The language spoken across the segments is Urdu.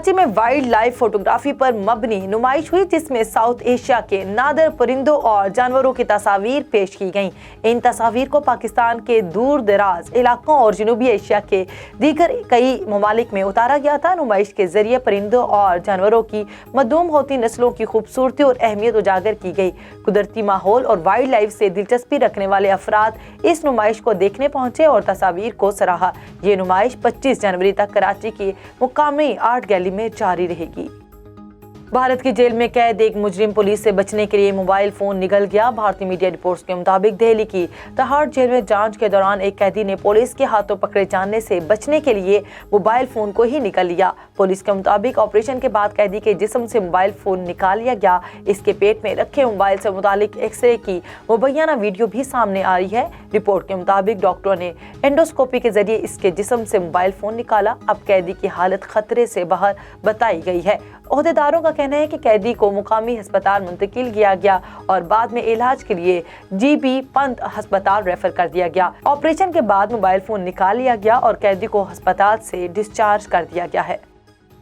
کراچی میں وائلڈ لائف فوٹوگرافی پر مبنی نمائش ہوئی جس میں ساؤتھ ایشیا کے نادر پرندوں اور جانوروں کی تصاویر پیش کی گئیں۔ ان تصاویر کو پاکستان کے دور دراز علاقوں اور جنوبی ایشیا کے دیگر کئی ممالک میں اتارا گیا تھا۔ نمائش کے ذریعے پرندوں اور جانوروں کی معدوم ہوتی نسلوں کی خوبصورتی اور اہمیت اجاگر کی گئی۔ قدرتی ماحول اور وائلڈ لائف سے دلچسپی رکھنے والے افراد اس نمائش کو دیکھنے پہنچے اور تصاویر کو سراہا۔ یہ نمائش 25 جنوری تک کراچی کی مقامی آرٹ گیلری میں جاری رہے گی۔ بھارت کی جیل میں قید ایک مجرم پولیس سے بچنے کے لیے موبائل فون نگل گیا۔ بھارتی میڈیا رپورٹس کے مطابق دہلی کی تہاڑ جیل میں جانچ کے دوران ایک قیدی نے پولیس کے ہاتھوں پکڑے جانے سے بچنے کے لیے موبائل فون کو ہی نگل لیا۔ پولیس کے مطابق آپریشن کے بعد قیدی کے جسم سے موبائل فون نکال لیا گیا۔ اس کے پیٹ میں رکھے موبائل سے متعلق ایکس رے کی مبینہ ویڈیو بھی سامنے آ رہی ہے۔ رپورٹ کے مطابق ڈاکٹروں نے اینڈوسکوپی کے ذریعے اس کے جسم سے موبائل فون نکالا۔ اب قیدی کی حالت خطرے سے باہر بتائی گئی ہے۔ عہدیداروں کا کہنا ہے کہ قیدی کو مقامی ہسپتال منتقل کیا گیا اور بعد میں علاج کے لیے جی بی پنت ہسپتال ریفر کر دیا گیا۔ آپریشن کے بعد موبائل فون نکال لیا گیا اور قیدی کو ہسپتال سے ڈسچارج کر دیا گیا ہے۔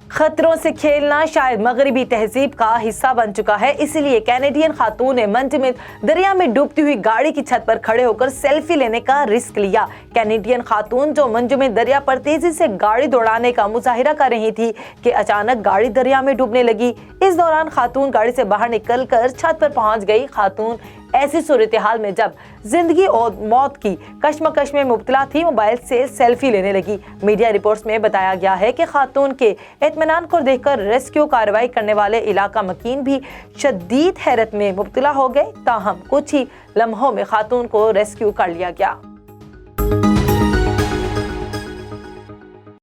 خطروں سے کھیلنا شاید مغربی تہذیب کا حصہ بن چکا ہے، اسی لیے کینیڈین خاتون نے منجمد دریا میں ڈوبتی ہوئی گاڑی کی چھت پر کھڑے ہو کر سیلفی لینے کا رسک لیا۔ کینیڈین خاتون جو منجمد دریا پر تیزی سے گاڑی دوڑانے کا مظاہرہ کر رہی تھی کہ اچانک گاڑی دریا میں ڈوبنے لگی۔ اس دوران خاتون گاڑی سے باہر نکل کر چھت پر پہنچ گئی۔ خاتون ایسی صورتحال میں جب زندگی اور موت کی کشمکش میں مبتلا تھی، موبائل سے سیلفی لینے لگی۔ میڈیا رپورٹس میں بتایا گیا ہے کہ خاتون کے اطمینان کو دیکھ کر ریسکیو کارروائی کرنے والے علاقہ مکین بھی شدید حیرت میں مبتلا ہو گئے، تاہم کچھ ہی لمحوں میں خاتون کو ریسکیو کر لیا گیا۔